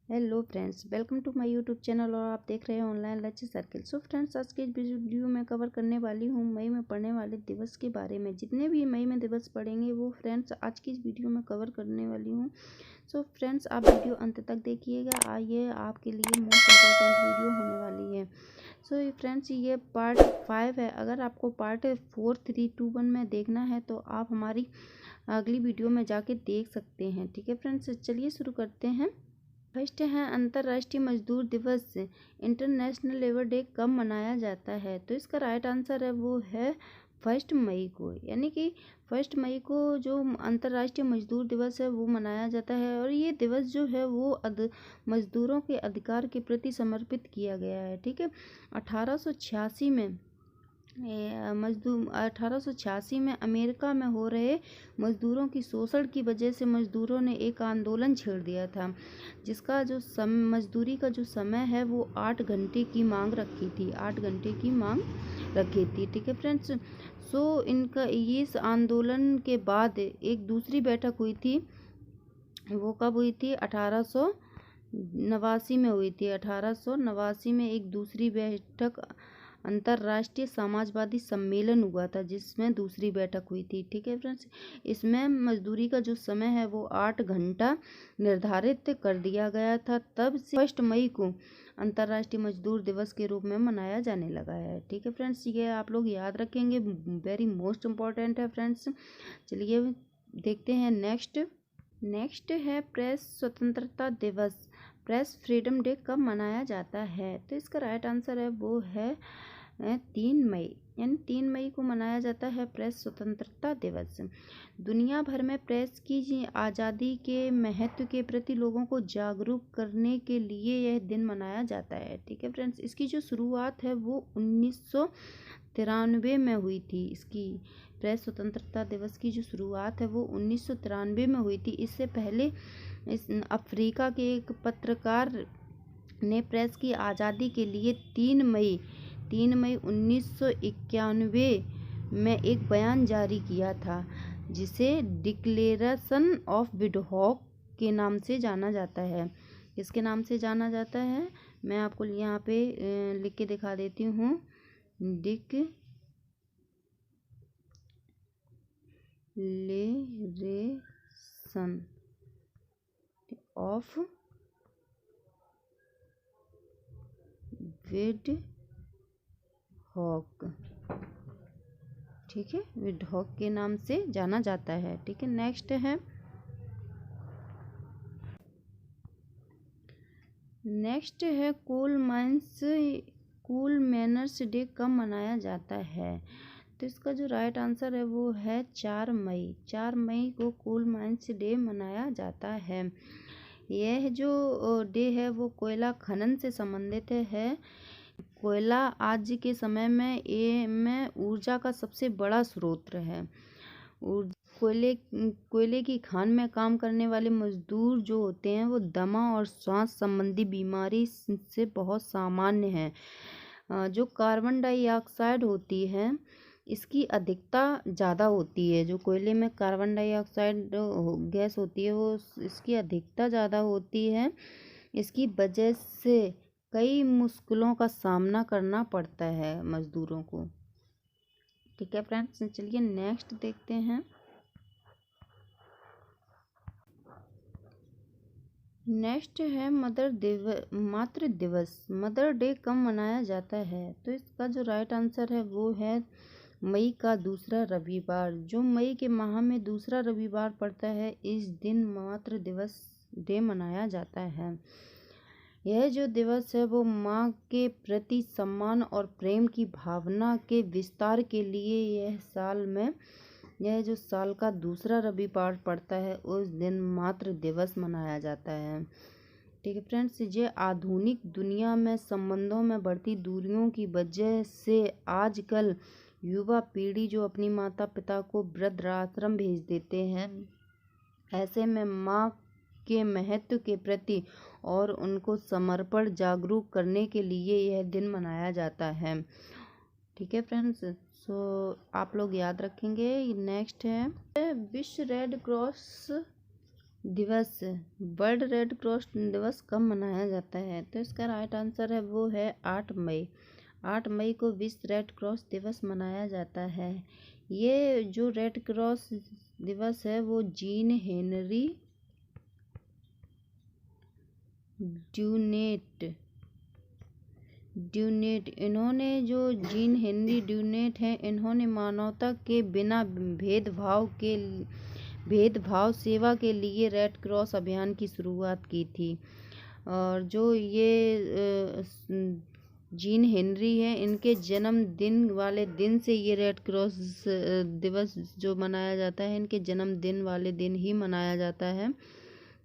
Hello friends, welcome to my YouTube channel और आप देख रहे हैं ऑनलाइन लक्ष्य सर्किल। सो फ्रेंड्स, आज के इस वीडियो में कवर करने वाली हूँ मई में पड़ने वाले दिवस के बारे में। जितने भी मई में दिवस पड़ेंगे वो फ्रेंड्स आज की इस वीडियो में कवर करने वाली हूँ। सो फ्रेंड्स, आप वीडियो अंत तक देखिएगा, ये आपके लिए मोस्ट इम्पोर्टेंट वीडियो होने वाली है। सो फ्रेंड्स, ये पार्ट 5 है। अगर आपको पार्ट 4, 3, 2, 1 में देखना है तो आप हमारी अगली वीडियो में जाके देख सकते हैं। ठीक है फ्रेंड्स, चलिए शुरू करते हैं। फर्स्ट है अंतर्राष्ट्रीय मजदूर दिवस। इंटरनेशनल लेबर डे कब मनाया जाता है? तो इसका राइट आंसर है वो है 1 मई को, यानी कि 1 मई को जो अंतर्राष्ट्रीय मजदूर दिवस है वो मनाया जाता है। और ये दिवस जो है वो मजदूरों के अधिकार के प्रति समर्पित किया गया है। ठीक है, 1886 में मजदूर 1886 में अमेरिका में हो रहे मजदूरों की शोषण की वजह से मजदूरों ने एक आंदोलन छेड़ दिया था, जिसका जो मजदूरी का जो समय है वो 8 घंटे की मांग रखी थी, 8 घंटे की मांग रखी थी। ठीक है फ्रेंड्स, सो इनका इस आंदोलन के बाद एक दूसरी बैठक हुई थी। वो कब हुई थी? 1889 में हुई थी। 1889 में एक दूसरी बैठक अंतर्राष्ट्रीय समाजवादी सम्मेलन हुआ था, जिसमें दूसरी बैठक हुई थी। ठीक है फ्रेंड्स, इसमें मजदूरी का जो समय है वो 8 घंटा निर्धारित कर दिया गया था। तब से 1 मई को अंतर्राष्ट्रीय मजदूर दिवस के रूप में मनाया जाने लगा है। ठीक है फ्रेंड्स, ये आप लोग याद रखेंगे, वेरी मोस्ट इम्पॉर्टेंट है फ्रेंड्स। चलिए देखते हैं नेक्स्ट है प्रेस स्वतंत्रता दिवस। प्रेस फ्रीडम डे कब मनाया जाता है? तो इसका राइट आंसर है वो है 3 मई, यानी 3 मई को मनाया जाता है प्रेस स्वतंत्रता दिवस। दुनिया भर में प्रेस की आज़ादी के महत्व के प्रति लोगों को जागरूक करने के लिए यह दिन मनाया जाता है। ठीक है फ्रेंड्स, इसकी जो शुरुआत है वो 1993 में हुई थी। इसकी प्रेस स्वतंत्रता दिवस की जो शुरुआत है वो 1993 में हुई थी। इससे पहले अफ्रीका के एक पत्रकार ने प्रेस की आज़ादी के लिए 3 मई 1991 में एक बयान जारी किया था, जिसे डिक्लेरेशन ऑफ विंडहॉक के नाम से जाना जाता है। किसके नाम से जाना जाता है? मैं आपको यहाँ पे लिख के दिखा देती हूँ। Declaration of Windhoek. ठीक है, विंडहॉक के नाम से जाना जाता है। ठीक है, नेक्स्ट है कूल मैनर्स डे कब मनाया जाता है? तो इसका जो राइट आंसर है वो है 4 मई। 4 मई को कूल माइंस डे मनाया जाता है। यह जो डे है वो कोयला खनन से संबंधित है। कोयला आज के समय में ऊर्जा का सबसे बड़ा स्रोत है। कोयले की खान में काम करने वाले मजदूर जो होते हैं वो दमा और श्वास संबंधी बीमारी से बहुत सामान्य हैं। जो कार्बन डाइऑक्साइड होती है इसकी अधिकता ज़्यादा होती है। जो कोयले में कार्बन डाइऑक्साइड गैस होती है वो इसकी अधिकता ज़्यादा होती है। इसकी वजह से कई मुश्किलों का सामना करना पड़ता है मजदूरों को। ठीक है फ्रेंड्स, चलिए नेक्स्ट देखते हैं। नेक्स्ट है मातृ दिवस। मदर डे कब मनाया जाता है? तो इसका जो राइट आंसर है वो है मई का दूसरा रविवार। जो मई के माह में दूसरा रविवार पड़ता है, इस दिन मातृ दिवस डे मनाया जाता है। यह जो दिवस है वो माँ के प्रति सम्मान और प्रेम की भावना के विस्तार के लिए यह जो साल का दूसरा रविवार पड़ता है उस दिन मातृ दिवस मनाया जाता है। ठीक है फ्रेंड्स, ये आधुनिक दुनिया में संबंधों में बढ़ती दूरियों की वजह से आजकल युवा पीढ़ी जो अपनी माता पिता को वृद्धाश्रम भेज देते हैं, ऐसे में माँ के महत्व के प्रति और उनको समर्पण जागरूक करने के लिए यह दिन मनाया जाता है। ठीक है फ्रेंड्स, सो आप लोग याद रखेंगे। नेक्स्ट है विश्व रेड क्रॉस दिवस, वर्ल्ड रेड क्रॉस दिवस कब मनाया जाता है? तो इसका राइट आंसर है वो है 8 मई। 8 मई को विश्व रेड क्रॉस दिवस मनाया जाता है। ये जो रेड क्रॉस दिवस है वो जीन हेनरी ड्यूनेट इन्होंने जो जीन हेनरी ड्यूनेट हैं, इन्होंने मानवता के बिना भेदभाव सेवा के लिए रेड क्रॉस अभियान की शुरुआत की थी। और जो ये जीन हेनरी है, इनके जन्मदिन वाले दिन से ये रेड क्रॉस दिवस जो मनाया जाता है, इनके जन्मदिन वाले दिन ही मनाया जाता है।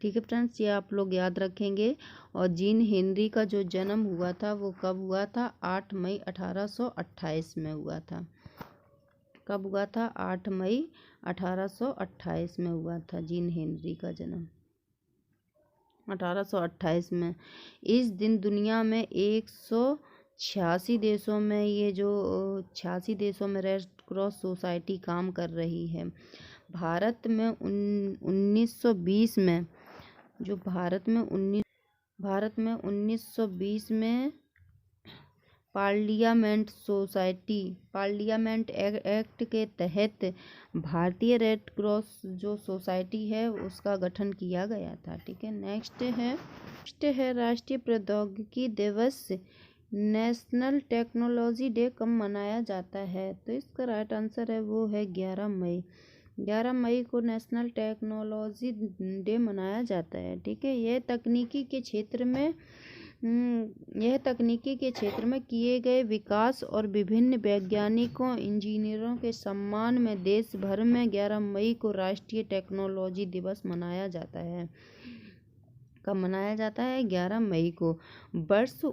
ठीक है फ्रेंड्स, ये आप लोग याद रखेंगे। और जीन हेनरी का जो जन्म हुआ था वो कब हुआ था? 8 मई 1828 में हुआ था। कब हुआ था? 8 मई 1828 में हुआ था जीन हेनरी का जन्म, 1828 में। इस दिन दुनिया में 186 देशों में ये जो 86 देशों में रेड क्रॉस सोसाइटी काम कर रही है। भारत में 1920 में जो भारत में 1920 में पार्लियामेंट एक्ट के तहत भारतीय रेड क्रॉस जो सोसाइटी है उसका गठन किया गया था। ठीक है, नेक्स्ट है राष्ट्रीय प्रौद्योगिकी दिवस, नेशनल टेक्नोलॉजी डे कब मनाया जाता है? तो इसका राइट आंसर है वो है 11 मई। 11 मई को नेशनल टेक्नोलॉजी डे मनाया जाता है। ठीक है, यह तकनीकी के क्षेत्र में किए गए विकास और विभिन्न वैज्ञानिकों इंजीनियरों के सम्मान में देश भर में 11 मई को राष्ट्रीय टेक्नोलॉजी दिवस मनाया जाता है। कब मनाया जाता है? 11 मई को। वर्ष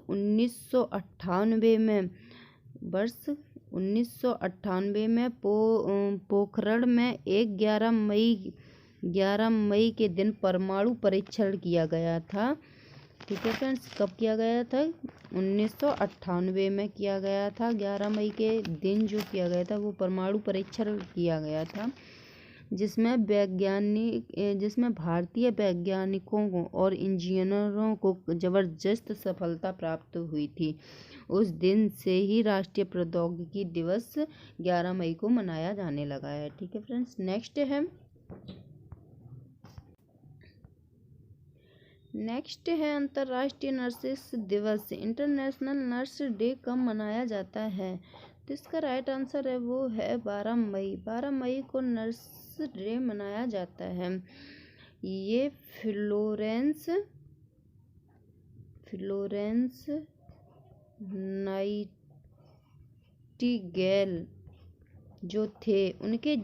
1998 में पोखरण में एक 11 मई के दिन परमाणु परीक्षण किया गया था। ठीक है फ्रेंड्स, कब किया गया था? 1998 में किया गया था। 11 मई के दिन जो किया गया था वो परमाणु परीक्षण किया गया था, जिसमें भारतीय वैज्ञानिकों को और इंजीनियरों को जबरदस्त सफलता प्राप्त हुई थी। उस दिन से ही राष्ट्रीय प्रौद्योगिकी दिवस 11 मई को मनाया जाने लगा है। ठीक है फ्रेंड्स, नेक्स्ट है अंतर्राष्ट्रीय नर्सेस दिवस, इंटरनेशनल नर्स डे कब मनाया जाता है? तो इसका राइट आंसर है वो है 12 मई। 12 मई को नर्स डे मनाया जाता है। ये फ्लोरेंस नाइटिंगेल जो थे, उनके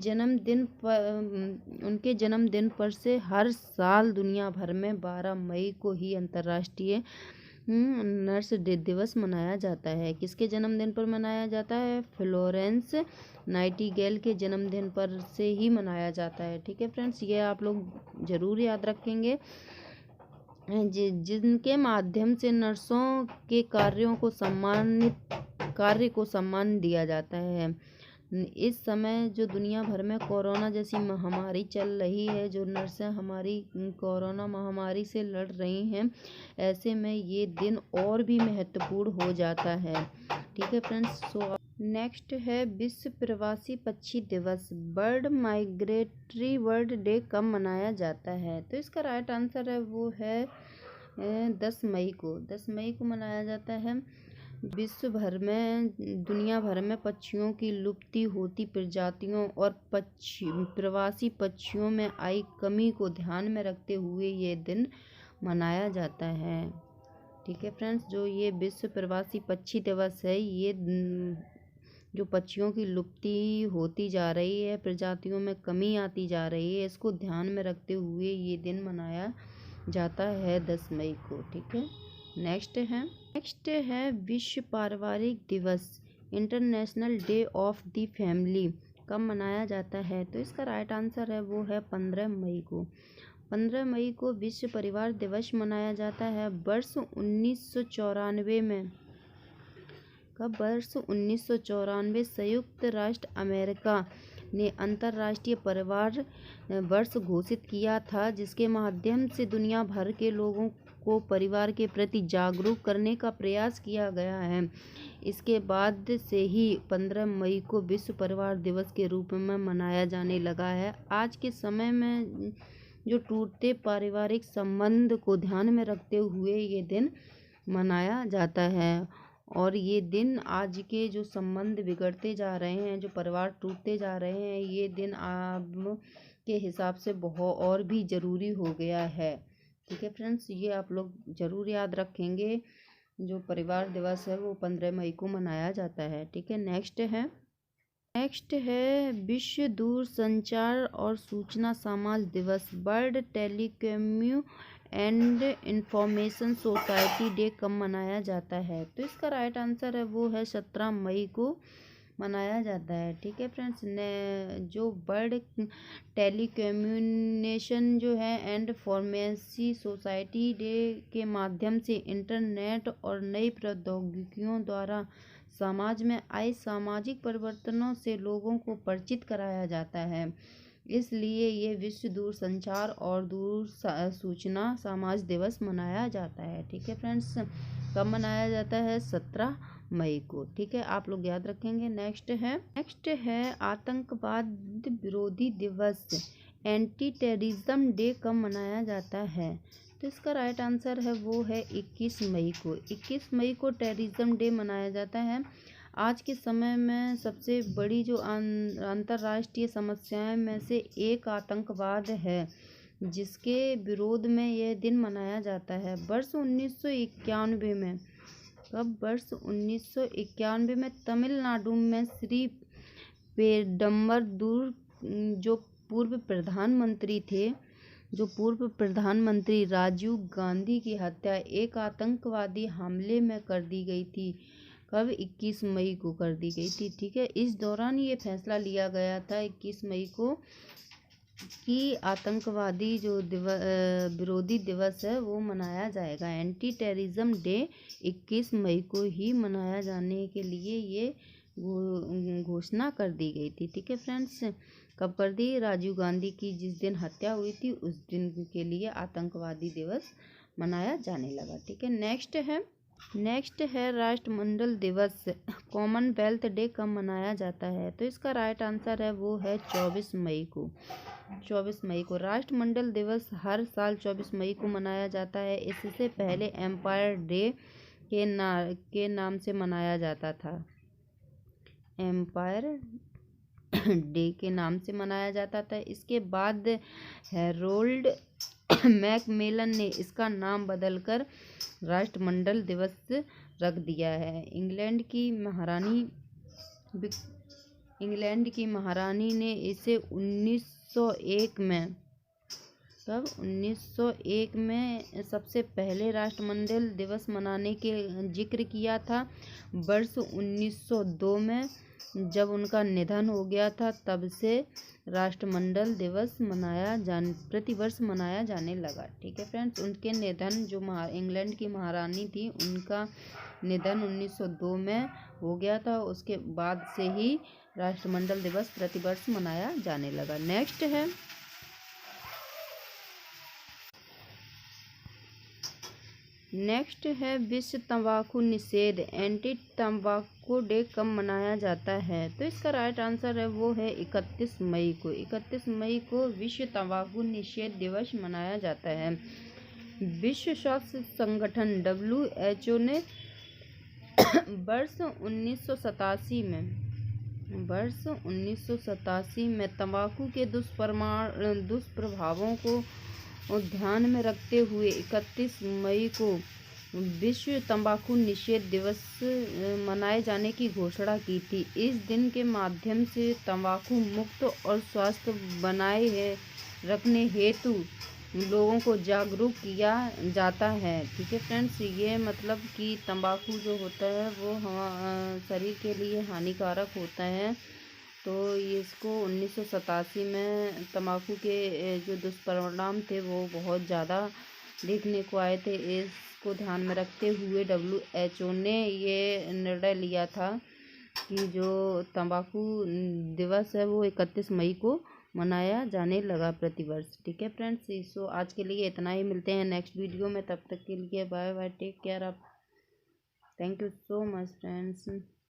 जन्मदिन पर से हर साल दुनिया भर में 12 मई को ही अंतर्राष्ट्रीय नर्स डे दिवस मनाया जाता है। किसके जन्मदिन पर मनाया जाता है? फ्लोरेंस नाइटिंगेल के जन्मदिन पर से ही मनाया जाता है। ठीक है फ्रेंड्स, ये आप लोग ज़रूर याद रखेंगे, जिनके माध्यम से नर्सों के कार्य को सम्मान दिया जाता है। इस समय जो दुनिया भर में कोरोना जैसी महामारी चल रही है, जो नर्सें हमारी कोरोना महामारी से लड़ रही हैं, ऐसे में ये दिन और भी महत्वपूर्ण हो जाता है। ठीक है फ्रेंड्स, नेक्स्ट है विश्व प्रवासी पक्षी दिवस, बर्ड माइग्रेटरी बर्ड डे कब मनाया जाता है? तो इसका राइट आंसर है वो है 10 मई को। 10 मई को मनाया जाता है। दुनिया भर में पक्षियों की लुप्त होती प्रजातियों और प्रवासी पक्षियों में आई कमी को ध्यान में रखते हुए ये दिन मनाया जाता है। ठीक है फ्रेंड्स, जो ये विश्व प्रवासी पक्षी दिवस है, ये जो पक्षियों की लुप्ती होती जा रही है, प्रजातियों में कमी आती जा रही है, इसको ध्यान में रखते हुए ये दिन मनाया जाता है 10 मई को। ठीक है, नेक्स्ट है विश्व पारिवारिक दिवस, international day of the family कब मनाया जाता है? तो इसका राइट आंसर है वो है 15 मई को। 15 मई को विश्व परिवार दिवस मनाया जाता है। वर्ष 1994 में संयुक्त राष्ट्र अमेरिका ने अंतर्राष्ट्रीय परिवार वर्ष घोषित किया था, जिसके माध्यम से दुनिया भर के लोगों को परिवार के प्रति जागरूक करने का प्रयास किया गया है। इसके बाद से ही 15 मई को विश्व परिवार दिवस के रूप में मनाया जाने लगा है। आज के समय में जो टूटते पारिवारिक संबंध को ध्यान में रखते हुए ये दिन मनाया जाता है। और ये दिन आज के जो संबंध बिगड़ते जा रहे हैं, जो परिवार टूटते जा रहे हैं, ये दिन अब के हिसाब से बहुत और भी ज़रूरी हो गया है। ठीक है फ्रेंड्स, ये आप लोग ज़रूर याद रखेंगे। जो परिवार दिवस है वो 15 मई को मनाया जाता है। ठीक है, नेक्स्ट है विश्व दूरसंचार और सूचना समाज दिवस। World telecommunication and information society day कब मनाया जाता है? तो इसका राइट आंसर है वो है 17 मई को मनाया जाता है। ठीक है फ्रेंड्स, ने जो वर्ल्ड टेलीकम्युनिकेशन जो है एंड इंफॉर्मेशन सोसाइटी डे के माध्यम से इंटरनेट और नई प्रौद्योगिकियों द्वारा समाज में आए सामाजिक परिवर्तनों से लोगों को परिचित कराया जाता है। इसलिए ये विश्व दूरसंचार और दूर सूचना समाज दिवस मनाया जाता है। ठीक है फ्रेंड्स, कब मनाया जाता है? 17 मई को। ठीक है, आप लोग याद रखेंगे। नेक्स्ट है आतंकवाद विरोधी दिवस। एंटी टेररिज्म डे कब मनाया जाता है? तो इसका राइट आंसर है वो है 21 मई को। 21 मई को टेररिज्म डे मनाया जाता है। आज के समय में सबसे बड़ी जो अंतर्राष्ट्रीय समस्याएं में से एक आतंकवाद है, जिसके विरोध में यह दिन मनाया जाता है। वर्ष 1991 में वर्ष 1991 में तमिलनाडु में श्री पेरम्बदूर जो पूर्व प्रधानमंत्री राजीव गांधी की हत्या एक आतंकवादी हमले में कर दी गई थी। कब? 21 मई को कर दी गई थी। ठीक है, इस दौरान ये फैसला लिया गया था 21 मई को कि आतंकवादी जो विरोधी दिवस है वो मनाया जाएगा। एंटी टेररिज्म डे 21 मई को ही मनाया जाने के लिए ये घोषणा कर दी गई थी। ठीक है फ्रेंड्स, कब कर दी? राजीव गांधी की जिस दिन हत्या हुई थी उस दिन के लिए आतंकवादी दिवस मनाया जाने लगा। ठीक है, नेक्स्ट है राष्ट्रमंडल दिवस। कॉमनवेल्थ डे कब मनाया जाता है? तो इसका राइट आंसर है वो है 24 मई को। 24 मई को राष्ट्रमंडल दिवस हर साल 24 मई को मनाया जाता है। इससे पहले एम्पायर डे के नाम से मनाया जाता था। एम्पायर डे के नाम से मनाया जाता था। इसके बाद हैरोल्ड मैकमिलन ने इसका नाम बदलकर राष्ट्रमंडल दिवस रख दिया है। इंग्लैंड की महारानी ने इसे 1901 में 1901 में सबसे पहले राष्ट्रमंडल दिवस मनाने के जिक्र किया था। वर्ष 1902 में जब उनका निधन हो गया था, तब से राष्ट्रमंडल दिवस प्रतिवर्ष मनाया जाने लगा। ठीक है फ्रेंड्स, उनके निधन जो इंग्लैंड की महारानी थी, उनका निधन 1902 में हो गया था। उसके बाद से ही राष्ट्रमंडल दिवस प्रतिवर्ष मनाया जाने लगा। नेक्स्ट है विश्व तंबाकू निषेध। एंटी तंबाकू डे कब मनाया जाता है? तो इसका राइट आंसर है वो है 31 मई को। 31 मई को विश्व तंबाकू निषेध दिवस मनाया जाता है। विश्व स्वास्थ्य संगठन WHO ने वर्ष 1987 में तंबाकू के दुष्प्रभावों को ध्यान में रखते हुए 31 मई को विश्व तंबाकू निषेध दिवस मनाए जाने की घोषणा की थी। इस दिन के माध्यम से तंबाकू मुक्त और स्वस्थ बनाए रखने हेतु लोगों को जागरूक किया जाता है। ठीक है फ्रेंड्स, ये मतलब कि तंबाकू जो होता है वो शरीर के लिए हानिकारक होता है। तो इसको 1987 में तंबाकू के जो दुष्परिणाम थे वो बहुत ज़्यादा देखने को आए थे। इसको ध्यान में रखते हुए WHO ने ये निर्णय लिया था कि जो तंबाकू दिवस है वो 31 मई को मनाया जाने लगा प्रतिवर्ष। ठीक है फ्रेंड्स, सो आज के लिए इतना ही। मिलते हैं नेक्स्ट वीडियो में, तब तक के लिए बाय बाय, टेक केयर आप। Thank you so much friends.